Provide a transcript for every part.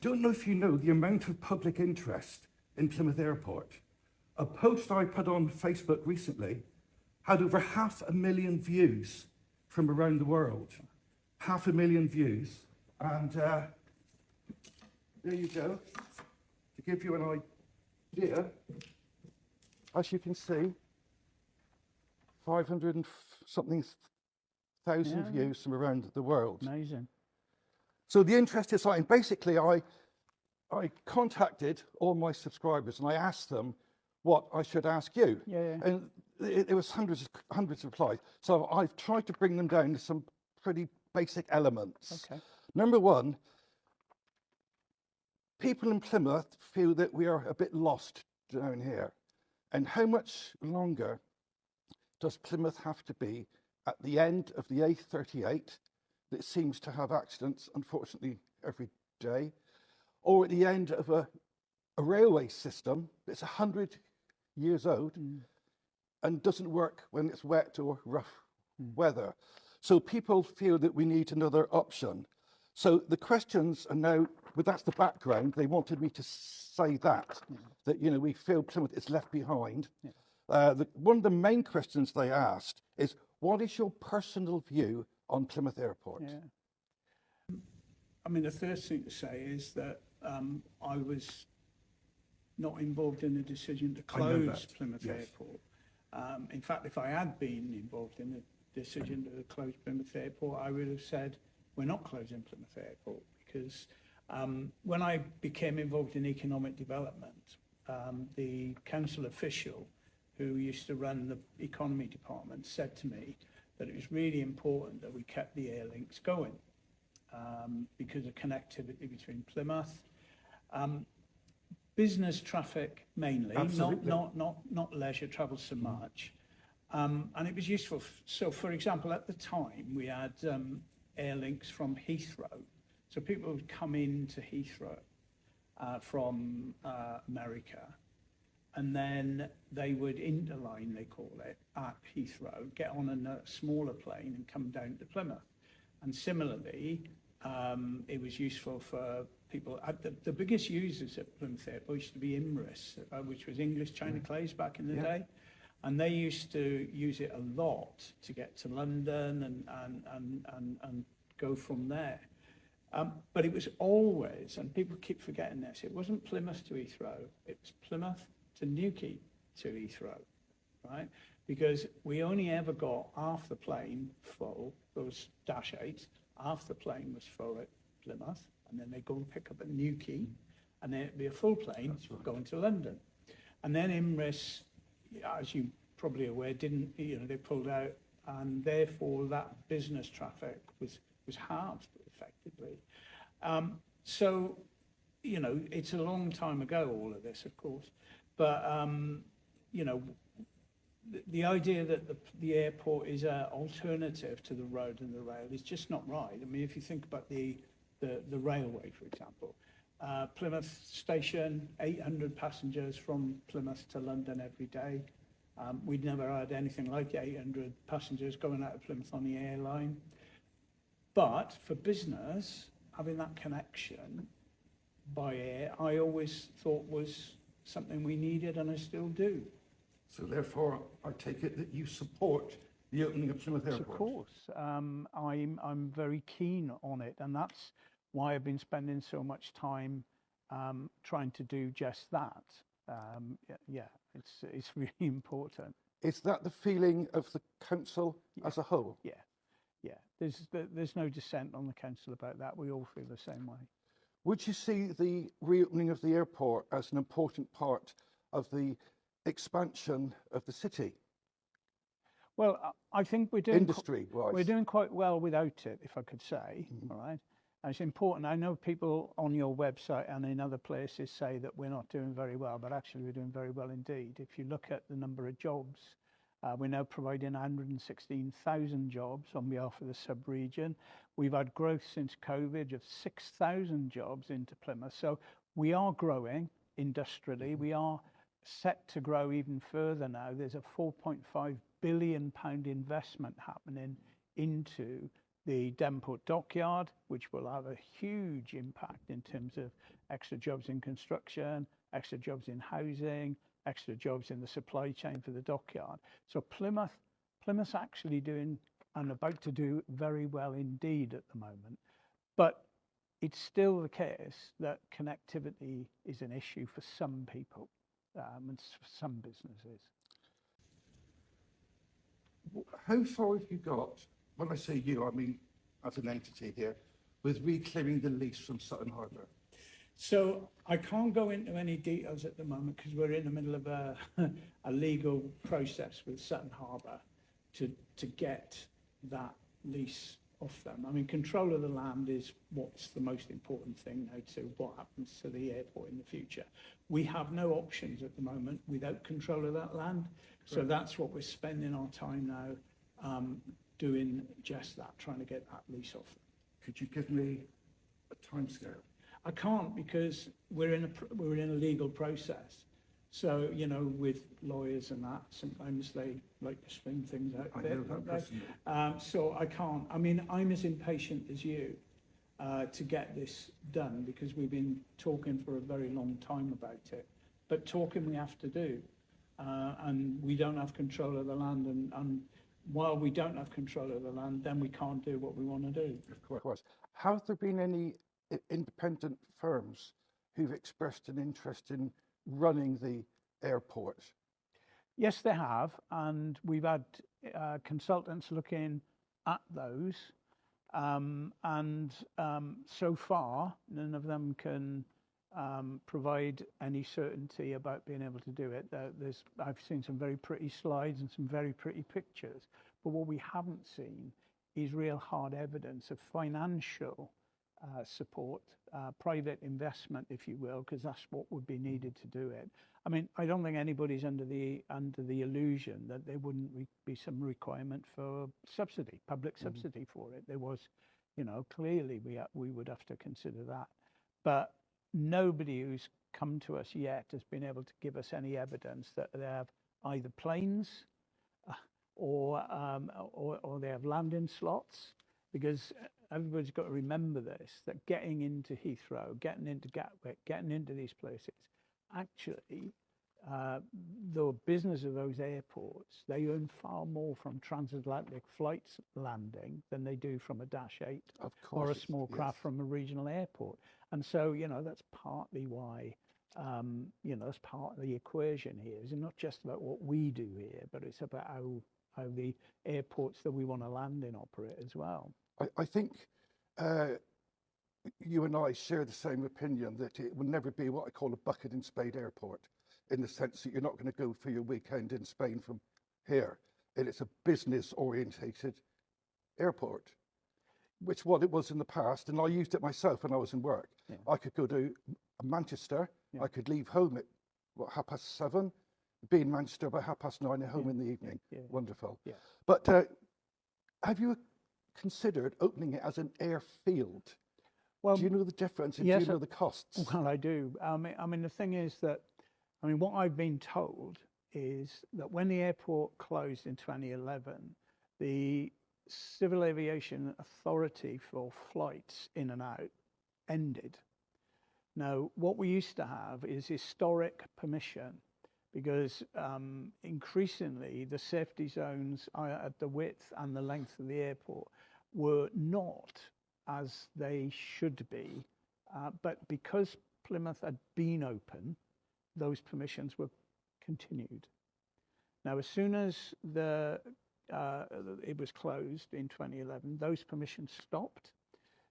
don't know if you know the amount of public interest in Plymouth Airport. A post I put on Facebook recently had over 500,000 views from around the world. 500,000 views. And there you go. To give you an idea, as you can see, 500 and something thousand views from around the world. Amazing. So the interest is high. And basically, I contacted all my subscribers and I asked them what I should ask you. Yeah. And it was hundreds of replies. So I've tried to bring them down to some pretty basic elements. Okay. Number one, people in Plymouth feel that we are a bit lost down here. And how much longer does Plymouth have to be at the end of the A38 that seems to have accidents, unfortunately, every day, or at the end of a railway system that's 100 years old and doesn't work when it's wet or rough weather? So people feel that we need another option. So the questions are now, but that's the background. They wanted me to say that we feel Plymouth is left behind. One of the main questions they asked is, what is your personal view on Plymouth Airport? I mean, the first thing to say is that I was not involved in the decision to close Plymouth Airport. In fact, if I had been involved in the decision to close Plymouth Airport, I would have said, we're not closing Plymouth Airport, because when I became involved in economic development, the council official who used to run the economy department said to me that it was really important that we kept the air links going because of connectivity between Plymouth. Business traffic mainly, not leisure travel so much. And it was useful. So, for example, at the time, we had air links from Heathrow. So people would come into Heathrow from America, and then they would interline, they call it, at Heathrow, get on a smaller plane and come down to Plymouth. And similarly, it was useful for people. The biggest users at Plymouth Airport used to be Imris, which was English China Clays back in the day. And they used to use it a lot to get to London and go from there. But it was always, and people keep forgetting this, it wasn't Plymouth to Heathrow, it was Plymouth to Newquay to Heathrow, right? Because we only ever got half the plane full, those Dash 8s, half the plane was full at Plymouth, and then they'd go and pick up at Newquay, and then it'd be a full plane going to London. And then Imris, as you probably aware, didn't, they pulled out, and therefore that business traffic was halved effectively. So, it's a long time ago, all of this, of course, but, the idea that the airport is an alternative to the road and the rail is just not right. I mean, if you think about the railway, for example, Plymouth Station, 800 passengers from Plymouth to London every day. We'd never had anything like 800 passengers going out of Plymouth on the airline. But for business, having that connection by air, I always thought was something we needed, and I still do. So therefore, I take it that you support the opening of Plymouth Airport. Of course, I'm very keen on it, and that's why I've been spending so much time trying to do just that. It's really important. Is that the feeling of the council as a whole? Yeah. There's no dissent on the council about that. We all feel the same way. Would you see the reopening of the airport as an important part of the expansion of the city? Well, I think we're doing industry-wise. We're doing quite well without it, if I could say. All right. And it's important. I know people on your website and in other places say that we're not doing very well, but actually we're doing very well indeed. If you look at the number of jobs, we're now providing 116,000 jobs on behalf of the sub-region. We've had growth since COVID of 6,000 jobs into Plymouth. So we are growing industrially. We are set to grow even further now. There's a £4.5 billion investment happening into the Devonport dockyard, which will have a huge impact in terms of extra jobs in construction, extra jobs in housing, extra jobs in the supply chain for the dockyard. So Plymouth's actually doing and about to do very well indeed at the moment. But it's still the case that connectivity is an issue for some people and for some businesses. How far have you got, when I say you, I mean as an entity here, with reclaiming the lease from Sutton Harbour? So I can't go into any details at the moment because we're in the middle of a legal process with Sutton Harbour to get that lease off them. I mean, control of the land is what's the most important thing now to what happens to the airport in the future. We have no options at the moment without control of that land. So that's what we're spending our time now doing, just that, trying to get that lease off them. Could you give me a timescale? I can't because we're in a legal process. So, you know, with lawyers and that, sometimes they like to spin things out. I know that personally. So I can't. I mean, I'm as impatient as you to get this done because we've been talking for a very long time about it. But talking we have to do. And we don't have control of the land. And while we don't have control of the land, then we can't do what we want to do. Of course. Have there been any independent firms who've expressed an interest in running the airport? Yes, they have, and we've had consultants looking at those, and so far none of them can provide any certainty about being able to do it. I've seen some very pretty slides and some very pretty pictures, but what we haven't seen is real hard evidence of financial support, private investment, if you will, because that's what would be needed to do it. I mean, I don't think anybody's under the illusion that there wouldn't be some requirement for subsidy, public subsidy for it. There was, you know, clearly we would have to consider that. But nobody who's come to us yet has been able to give us any evidence that they have either planes or they have landing slots, because everybody's got to remember this, that getting into Heathrow, getting into Gatwick, getting into these places, actually, the business of those airports, they earn far more from transatlantic flights landing than they do from a Dash 8 or a small craft from a regional airport. And so, you know, that's partly why, you know, that's part of the equation here. It's not just about what we do here, but it's about how the airports that we want to land in operate as well. I think you and I share the same opinion that it will never be what I call a bucket and spade airport, in the sense that you're not going to go for your weekend in Spain from here. And it's a business orientated airport, which what it was in the past. And I used it myself when I was in work. Yeah. I could go to Manchester. Yeah. I could leave home at 7:30, be in Manchester by 9:30 and home in the evening. Yeah. Wonderful. Yeah. But have you considered opening it as an airfield? Well, do you know the difference? And yes, do you know the costs? Well, I do. I mean, the thing is that, I mean, what I've been told is that when the airport closed in 2011, the Civil Aviation Authority for flights in and out ended. Now, what we used to have is historic permission, because increasingly the safety zones at the width and the length of the airport were not as they should be, but because Plymouth had been open, those permissions were continued. Now, as soon as it was closed in 2011, those permissions stopped.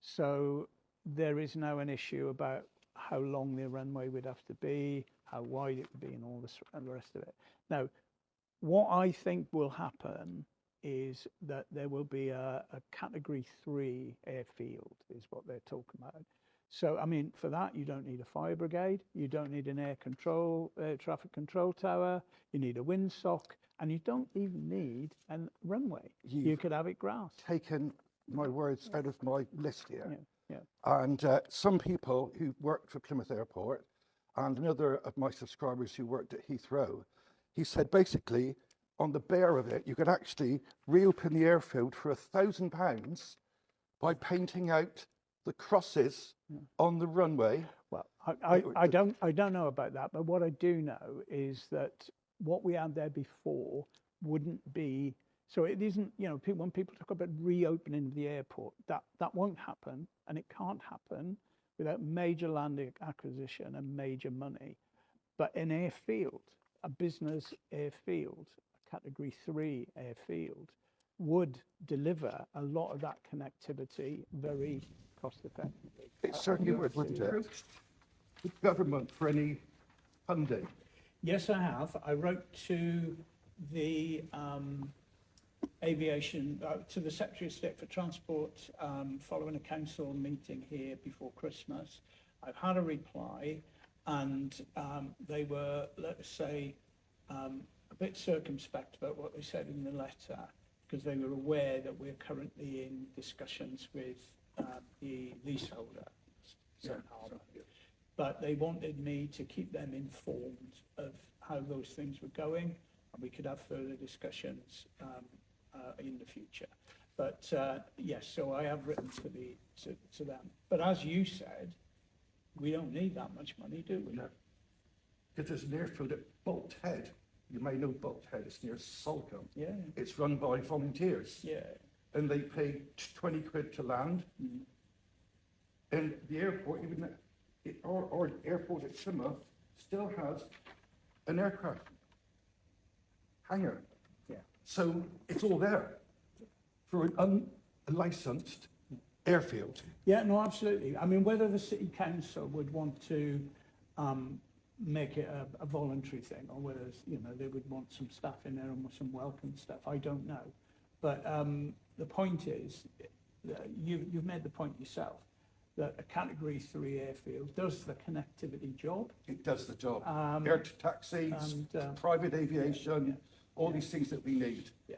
So there is now an issue about how long the runway would have to be, how wide it would be, and all this and the rest of it. Now, what I think will happen is that there will be a Category 3 airfield, is what they're talking about. So, I mean, for that, you don't need a fire brigade, you don't need an air traffic control tower, you need a windsock, and you don't even need a runway. You could have it grassed. Taken my words out of my list here. Yeah. And some people who worked for Plymouth Airport, and another of my subscribers who worked at Heathrow, he said basically on the bare of it, you could actually reopen the airfield for £1,000 by painting out the crosses on the runway. Well, I don't know about that, but what I do know is that what we had there before wouldn't be. So it isn't, you know, when people talk about reopening the airport, that won't happen, and it can't happen without major land acquisition and major money. But an airfield, a business airfield, a Category 3 airfield, would deliver a lot of that connectivity very cost effectively. It certainly would, wouldn't it? The government for any funding. Yes, I have. I wrote to the aviation, to the Secretary of State for Transport following a council meeting here before Christmas. I've had a reply, and they were, let's say, a bit circumspect about what they said in the letter, because they were aware that we're currently in discussions with the leaseholder, St Harbour. But they wanted me to keep them informed of how those things were going, and we could have further discussions in the future. But yes, so I have written to them. But as you said, we don't need that much money, do we? No. Because there's an airfield at Bolt Head. You may know Bolt Head, it's near Salcombe. Yeah. It's run by volunteers. Yeah. And they pay 20 quid to land. Mm. And the airport, even our airport at Plymouth, still has an aircraft hangar. Yeah. So it's all there for an unlicensed airfield. Yeah, no, absolutely. I mean, whether the city council would want to make it a voluntary thing, or whether, you know, they would want some staff in there and some welcome stuff, I don't know. But the point is, you've made the point yourself, that a Category 3 airfield does the connectivity job. It does the job. Air to taxis, private aviation, all these things that we need. Yeah,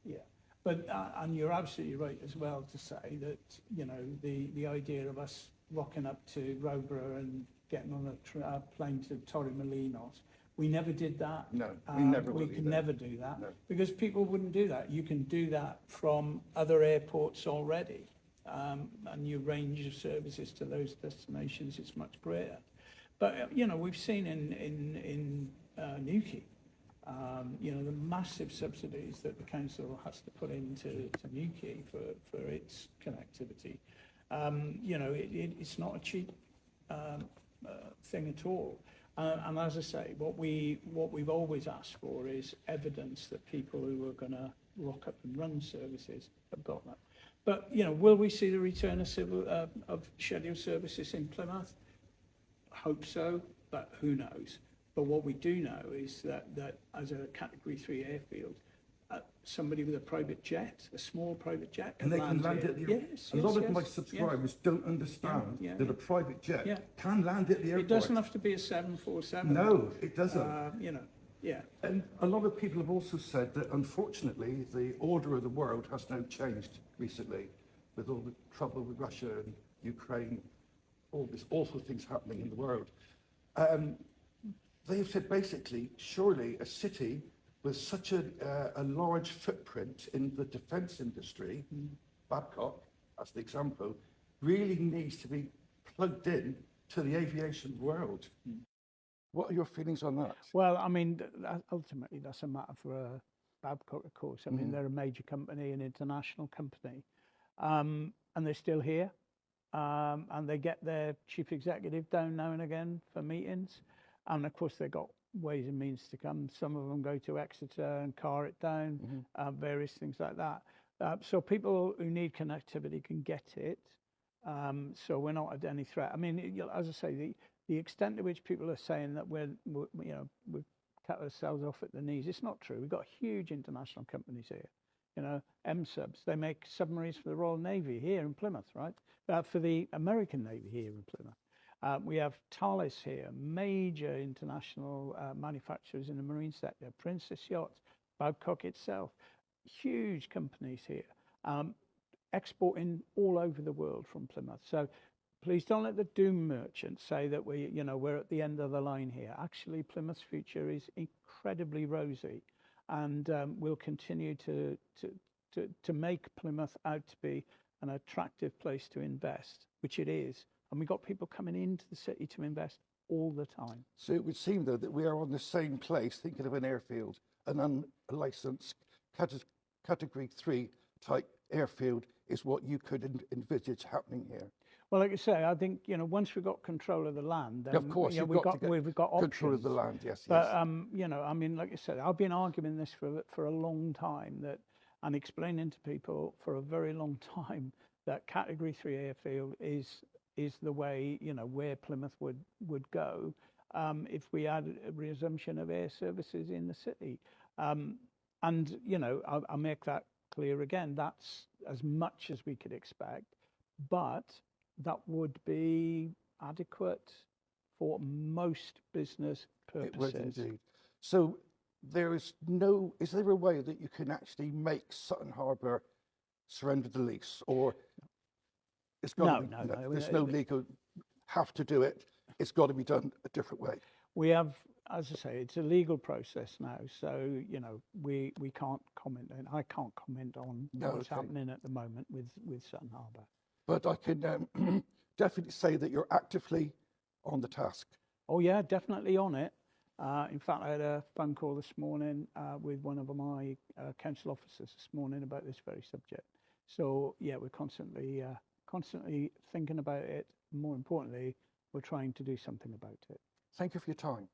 yeah. But, and you're absolutely right as well to say that, you know, the idea of us rocking up to Rowborough and getting on a plane to Torremolinos, we never did that. No, we never will We do can that. never do that, No. because people wouldn't do that. You can do that from other airports already, and your range of services to those destinations is much greater. But you know, we've seen in Newquay, you know, the massive subsidies that the council has to put into Newquay for its connectivity. You know, it's not a cheap thing at all. And as I say, what we've always asked for is evidence that people who are going to rock up and run services have got that. But you know, will we see the return of scheduled services in Plymouth? Hope so, but who knows? But what we do know is that as a Category 3 airfield, somebody with a private jet, a small private jet, And they can land at the airport. Yes, A lot of my yes, subscribers don't understand Yeah, yeah, that a private jet Yeah. can land at the airport. It doesn't have to be a 747. No, it doesn't. You know, yeah. And a lot of people have also said that, unfortunately, the order of the world has now changed recently with all the trouble with Russia and Ukraine, all these awful things happening in the world. They've said basically, surely a city with such a large footprint in the defence industry, Babcock, as the example, really needs to be plugged in to the aviation world. What are your feelings on that? Well, I mean, ultimately, that's a matter for Babcock, of course. I mean, they're a major company, an international company, and they're still here. And they get their chief executive down now and again for meetings. And of course, they've got ways and means to come. Some of them go to Exeter and car it down, various things like that. So people who need connectivity can get it. So we're not at any threat. I mean, as I say, the extent to which people are saying that we've cut ourselves off at the knees, it's not true. We've got huge international companies here. You know, M-Subs, they make submarines for the Royal Navy here in Plymouth, right? For the American Navy here in Plymouth. We have Thales here, major international manufacturers in the marine sector, Princess Yachts, Babcock itself, huge companies here, exporting all over the world from Plymouth. So please don't let the doom merchants say that we're at the end of the line here. Actually, Plymouth's future is incredibly rosy, and we'll continue to make Plymouth out to be an attractive place to invest, which it is. And we've got people coming into the city to invest all the time. So it would seem, though, that we are on the same place, thinking of an airfield, an unlicensed Category 3 type airfield is what you could envisage happening here. Well, like I say, I think, you know, once we've got control of the land, then Of course, yeah, you've we've got to get we've got control of the options. land, yes, But yes. you know, I mean, like I said, I've been arguing this for a long time, that, and explaining to people for a very long time that Category 3 airfield is the way, you know, where Plymouth would go if we had a resumption of air services in the city. And you know, I'll make that clear again. That's as much as we could expect, but that would be adequate for most business purposes. It would indeed. So is there a way that you can actually make Sutton Harbour surrender the lease, or it's got to be, No. there's no legal have to do it. It's got to be done a different way. We have, as I say, it's a legal process now, so you know we can't comment, and I can't comment on what's happening at the moment with Sutton Harbour. But I can definitely say that you're actively on the task. Oh yeah, definitely on it. In fact, I had a phone call this morning with one of my council officers this morning about this very subject. So yeah, we're constantly thinking about it. More importantly, we're trying to do something about it. Thank you for your time.